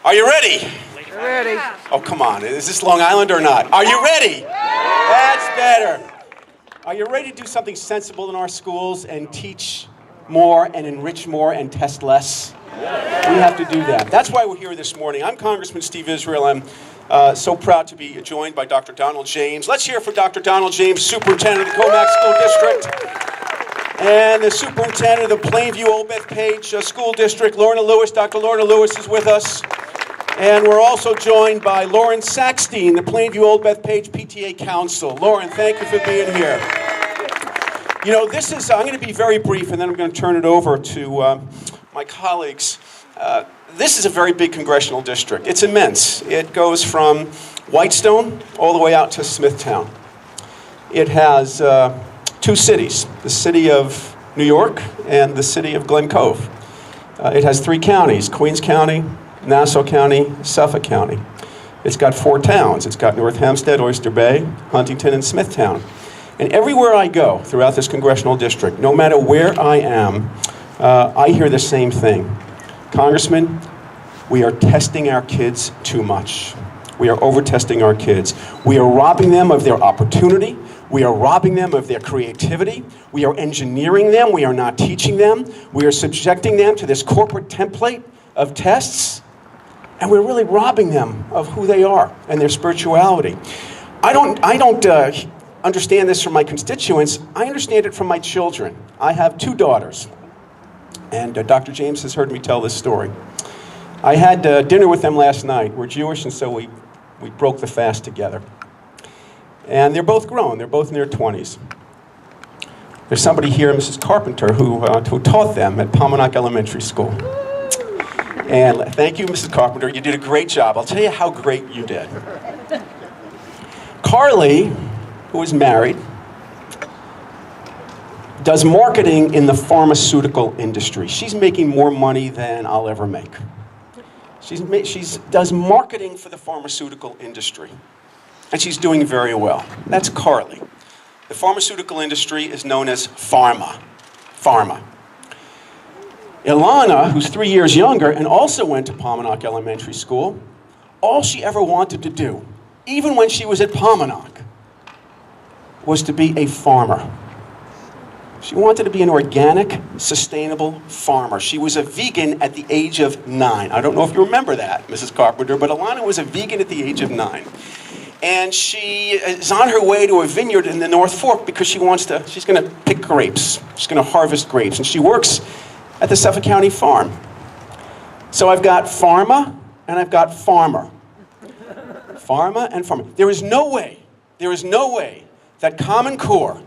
Are you ready? We're ready. Oh, come on. Is this Long Island or not? Are you ready? That's better. Are you ready to do something sensible in our schools and teach more and enrich more and test less? We have to do that. That's why we're here this morning. I'm Congressman Steve Israel. I'm so proud to be joined by Dr. Donald James. Let's hear for Dr. Donald James, Superintendent of the Commack School District, and the Superintendent of the Plainview Old Bethpage School District, Lorna Lewis. Dr. Lorna Lewis is with us. And we're also joined by Lauren Sackstein, the Plainview Old Bethpage PTA Council. Lauren, thank you for being here. You know, I'm going to be very brief, and then I'm going to turn it over to my colleagues. This is a very big congressional district. It's immense. It goes from Whitestone all the way out to Smithtown. It has two cities, the city of New York and the city of Glen Cove. It has three counties, Queens County, Nassau County, Suffolk County. It's got four towns. It's got North Hempstead, Oyster Bay, Huntington, and Smithtown. And everywhere I go throughout this congressional district, no matter where I am, I hear the same thing. Congressman, we are testing our kids too much. We are over-testing our kids. We are robbing them of their opportunity. We are robbing them of their creativity. We are engineering them. We are not teaching them. We are subjecting them to this corporate template of tests. And we're really robbing them of who they are and their spirituality. I don't understand this from my constituents. I understand it from my children. I have two daughters. And Dr. James has heard me tell this story. I had dinner with them last night. We're Jewish, and so we broke the fast together. And they're both grown. They're both in their 20s. There's somebody here, Mrs. Carpenter, who taught them at Commack Elementary School. And thank you, Mrs. Carpenter. You did a great job. I'll tell you how great you did. Carly, who is married, does marketing in the pharmaceutical industry. She's making more money than I'll ever make. She does marketing for the pharmaceutical industry. And she's doing very well. That's Carly. The pharmaceutical industry is known as pharma. Ilana, who's 3 years younger and also went to Commack Elementary School, all she ever wanted to do, even when she was at Commack, was to be a farmer. She wanted to be an organic, sustainable farmer. She was a vegan at the age of 9. I don't know if you remember that, Mrs. Carpenter, but Ilana was a vegan at the age of 9. And she is on her way to a vineyard in the North Fork because she's going to pick grapes. She's going to harvest grapes. And she works at the Suffolk County Farm. So I've got pharma and I've got farmer. Pharma and farmer. There is no way that Common Core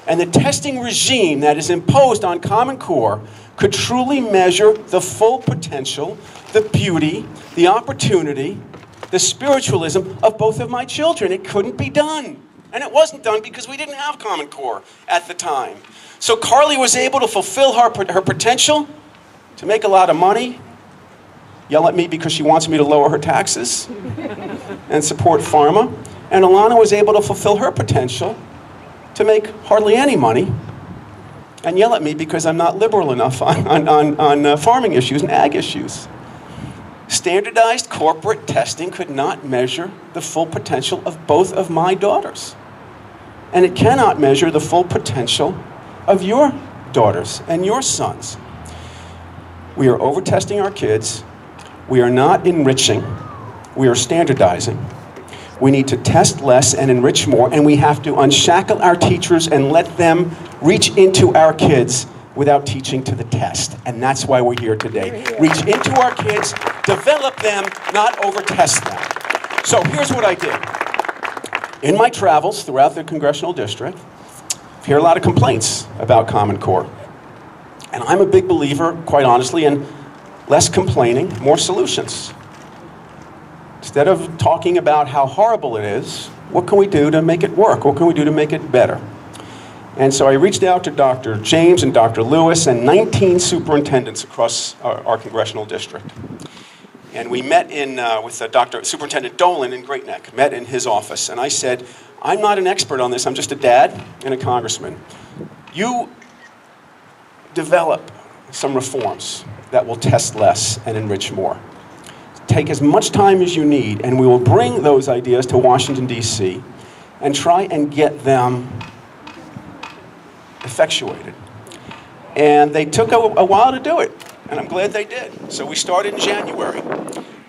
and the testing regime that is imposed on Common Core could truly measure the full potential, the beauty, the opportunity, the spiritualism of both of my children. It couldn't be done. And it wasn't done because we didn't have Common Core at the time. So Carly was able to fulfill her potential to make a lot of money, yell at me because she wants me to lower her taxes, and support pharma. And Ilana was able to fulfill her potential to make hardly any money and yell at me because I'm not liberal enough on farming issues and ag issues. Standardized corporate testing could not measure the full potential of both of my daughters. And it cannot measure the full potential of your daughters and your sons. We are over-testing our kids. We are not enriching. We are standardizing. We need to test less and enrich more, and we have to unshackle our teachers and let them reach into our kids without teaching to the test. And that's why we're here today. Reach into our kids, develop them, not over-test them. So here's what I did. In my travels throughout the congressional district, I hear a lot of complaints about Common Core. And I'm a big believer, quite honestly, in less complaining, more solutions. Instead of talking about how horrible it is, what can we do to make it work? What can we do to make it better? And so I reached out to Dr. James and Dr. Lewis and 19 superintendents across our congressional district. And we met with Superintendent Dolan in Great Neck, met in his office. And I said, I'm not an expert on this, I'm just a dad and a congressman. You develop some reforms that will test less and enrich more. take as much time as you need, and we will bring those ideas to Washington, D.C., and try and get them effectuated. And they took a while to do it, and I'm glad they did. So we started in January.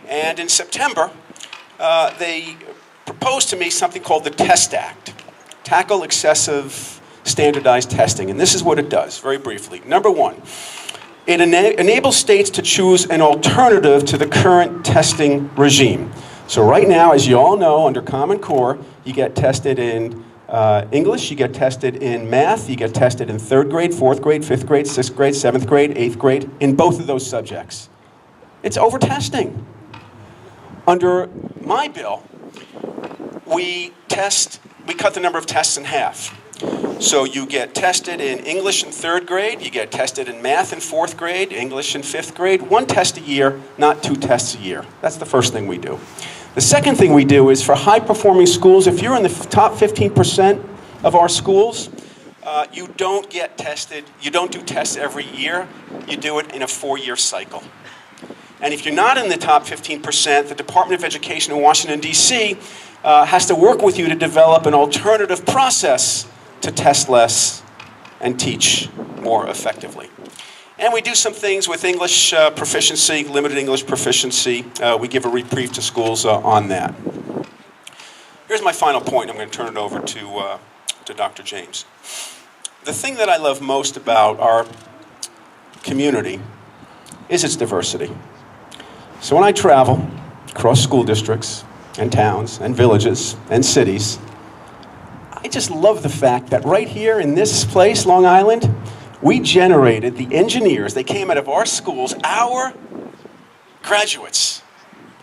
And in September, they proposed to me something called the TEST Act, Tackle Excessive Standardized Testing. And this is what it does, very briefly. Number one, it enables states to choose an alternative to the current testing regime. So right now, as you all know, under Common Core, you get tested in English, you get tested in math, you get tested in 3rd grade, 4th grade, 5th grade, 6th grade, 7th grade, 8th grade, in both of those subjects. It's over-testing. Under my bill, we cut the number of tests in half. So you get tested in English in 3rd grade, you get tested in math in 4th grade, English in 5th grade, 1 test a year, not 2 tests a year. That's the first thing we do. The second thing we do is for high-performing schools, if you're in the top 15% of our schools, you don't get tested, you don't do tests every year, you do it in a 4-year cycle. And if you're not in the top 15%, the Department of Education in Washington, D.C. Has to work with you to develop an alternative process to test less and teach more effectively. And we do some things with English proficiency, limited English proficiency. We give a reprieve to schools on that. Here's my final point. I'm going to turn it over to Dr. James. The thing that I love most about our community is its diversity. So when I travel across school districts and towns and villages and cities, I just love the fact that right here in this place, Long Island, we generated the engineers. They came out of our schools, our graduates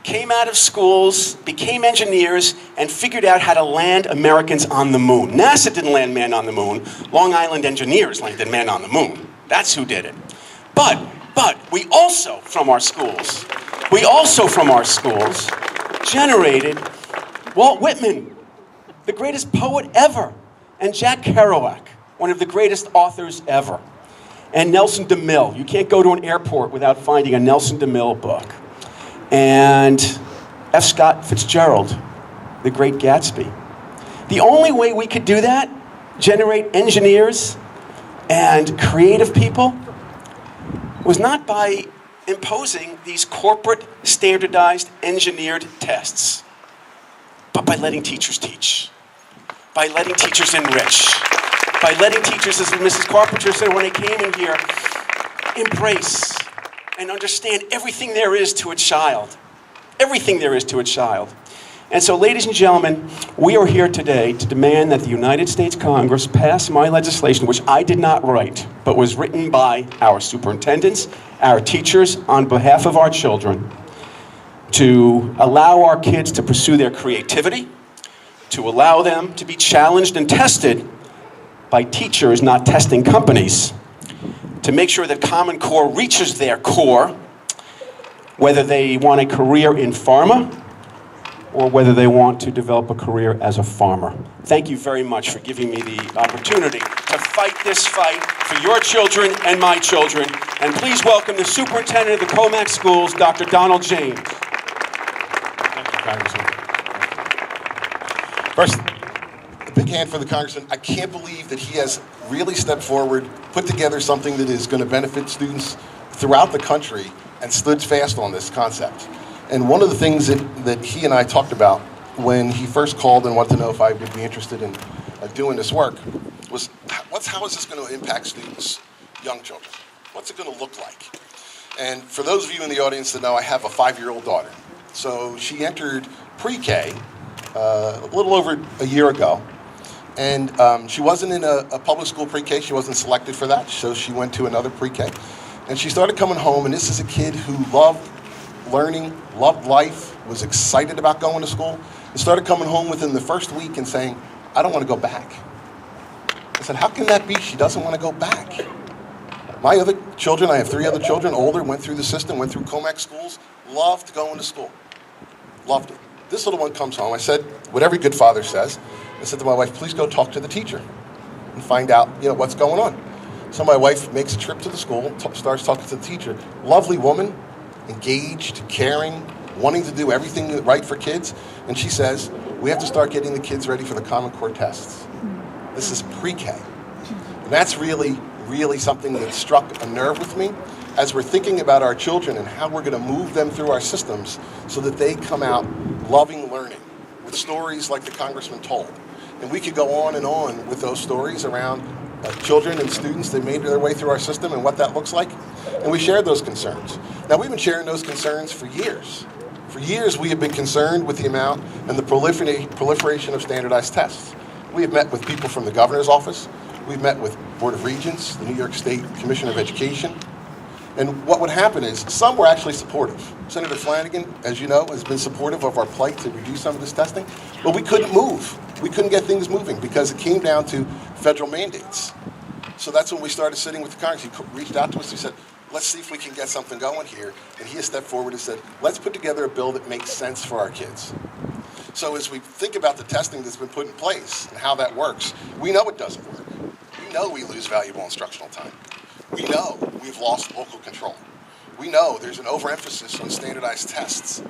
came out of schools, became engineers, and figured out how to land Americans on the moon. NASA didn't land man on the moon. Long Island engineers landed man on the moon. That's who did it. But we also, from our schools, generated Walt Whitman, the greatest poet ever, and Jack Kerouac, one of the greatest authors ever, and Nelson DeMille. You can't go to an airport without finding a Nelson DeMille book. And F. Scott Fitzgerald, The Great Gatsby. The only way we could do that, generate engineers and creative people, was not by imposing these corporate, standardized, engineered tests, but by letting teachers teach, by letting teachers enrich, by letting teachers, as Mrs. Carpenter said when they came in here, embrace and understand everything there is to a child. Everything there is to a child. And so, ladies and gentlemen, we are here today to demand that the United States Congress pass my legislation, which I did not write, but was written by our superintendents, our teachers, on behalf of our children, to allow our kids to pursue their creativity, to allow them to be challenged and tested by teachers, not testing companies, to make sure that Common Core reaches their core, whether they want a career in pharma or whether they want to develop a career as a farmer. Thank you very much for giving me the opportunity to fight this fight for your children and my children. And please welcome the Superintendent of the Commack Schools, Dr. Donald James. Thank you, Congressman. First, a big hand for the Congressman. I can't believe that he has really stepped forward, put together something that is going to benefit students throughout the country, and stood fast on this concept. And one of the things that he and I talked about when he first called and wanted to know if I would be interested in doing this work was, how is this going to impact students, young children? What's it going to look like? And for those of you in the audience that know, I have a 5-year-old daughter. So she entered pre-K a little over a year ago. And she wasn't in a public school pre-K. She wasn't selected for that. So she went to another pre-K. And she started coming home, and this is a kid who loved learning, loved life, was excited about going to school, and started coming home within the first week and saying, I don't want to go back. I said, how can that be? She doesn't want to go back. My other children, I have 3 other children, older, went through the system, went through Commack schools, loved going to school. Loved it. This little one comes home. I said, what every good father says, I said to my wife, please go talk to the teacher and find out, what's going on. So my wife makes a trip to the school, starts talking to the teacher. Lovely woman, engaged, caring, wanting to do everything right for kids. And she says, we have to start getting the kids ready for the Common Core tests. This is pre-K. And that's really, really something that struck a nerve with me as we're thinking about our children and how we're going to move them through our systems so that they come out loving learning with stories like the Congressman told. And we could go on and on with those stories around children and students that made their way through our system and what that looks like. And we shared those concerns. Now, we've been sharing those concerns for years. For years, we have been concerned with the amount and the proliferation of standardized tests. We have met with people from the governor's office. We've met with Board of Regents, the New York State Commissioner of Education. And what would happen is some were actually supportive. Senator Flanagan, as you know, has been supportive of our plight to reduce some of this testing. But we couldn't move. We couldn't get things moving because it came down to federal mandates. So that's when we started sitting with the Congress. He reached out to us. He said, let's see if we can get something going here. And he has stepped forward and said, let's put together a bill that makes sense for our kids. So as we think about the testing that's been put in place and how that works, we know it doesn't work. We know we lose valuable instructional time. We know we've lost local control. We know there's an overemphasis on standardized tests.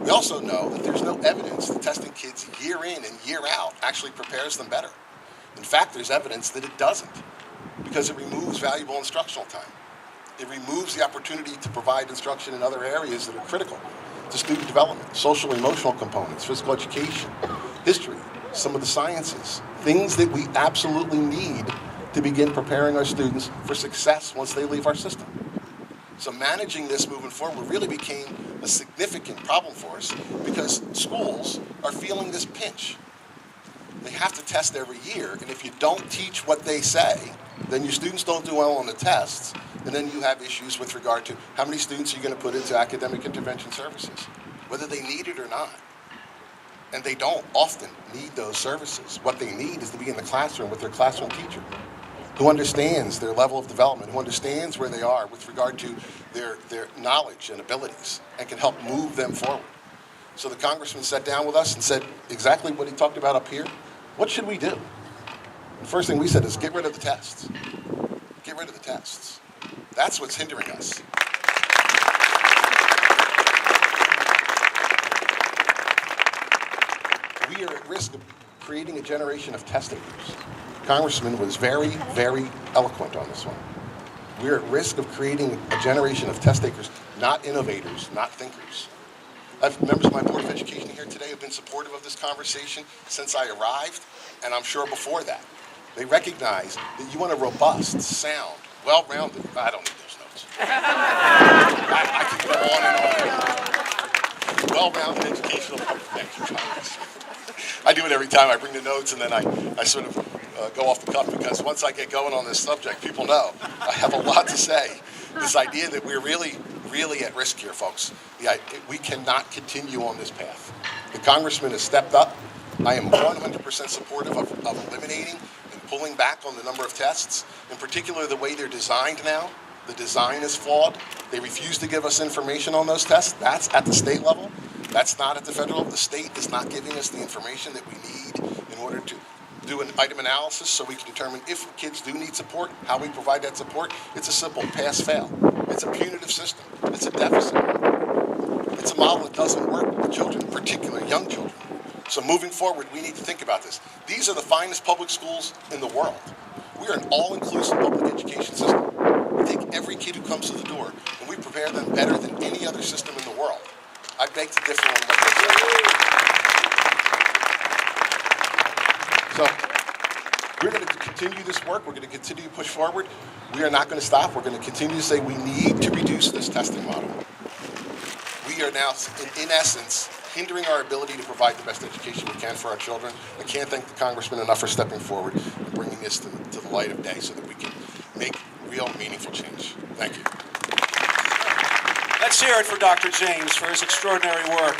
We also know that there's no evidence that testing kids year in and year out actually prepares them better. In fact, there's evidence that it doesn't, because it removes valuable instructional time. It removes the opportunity to provide instruction in other areas that are critical to student development, social emotional components, physical education, history, some of the sciences, things that we absolutely need to begin preparing our students for success once they leave our system. So managing this moving forward really became a significant problem for us because schools are feeling this pinch. They have to test every year, and if you don't teach what they say, then your students don't do well on the tests, and then you have issues with regard to how many students you're going to put into academic intervention services, whether they need it or not. And they don't often need those services. What they need is to be in the classroom with their classroom teacher, who understands their level of development, who understands where they are with regard to their knowledge and abilities, and can help move them forward. So the Congressman sat down with us and said exactly what he talked about up here. What should we do? The first thing we said is get rid of the tests. Get rid of the tests. That's what's hindering us. We are at risk of creating a generation of test takers. Congressman was very, very eloquent on this one. We're at risk of creating a generation of test takers, not innovators, not thinkers. Members of my Board of Education here today have been supportive of this conversation since I arrived, and I'm sure before that. They recognize that you want a robust, sound, well-rounded, I don't need those notes. I can go on and on. Well-rounded educational Congress. I do it every time I bring the notes, and then I sort of go off the cuff, because once I get going on this subject, people know I have a lot to say. This idea that we're really, really at risk here, folks. We cannot continue on this path. The Congressman has stepped up. I am 100% supportive of eliminating and pulling back on the number of tests, in particular the way they're designed now. The design is flawed. They refuse to give us information on those tests. That's at the state level. That's not at the federal level. The state is not giving us the information that we need in order to do an item analysis so we can determine if kids do need support, how we provide that support. It's a simple pass-fail. It's a punitive system. It's a deficit. It's a model that doesn't work with children, particularly young children. So moving forward, we need to think about this. These are the finest public schools in the world. We are an all-inclusive public education system. We take every kid who comes to the door, and we prepare them better than any other system in the world. I beg to differ on what they say. So we're going to continue this work. We're going to continue to push forward. We are not going to stop. We're going to continue to say we need to reduce this testing model. We are now, in essence, hindering our ability to provide the best education we can for our children. I can't thank the Congressman enough for stepping forward and bringing this to the light of day so that we can make real, meaningful change. Thank you. Let's hear it for Dr. James for his extraordinary work.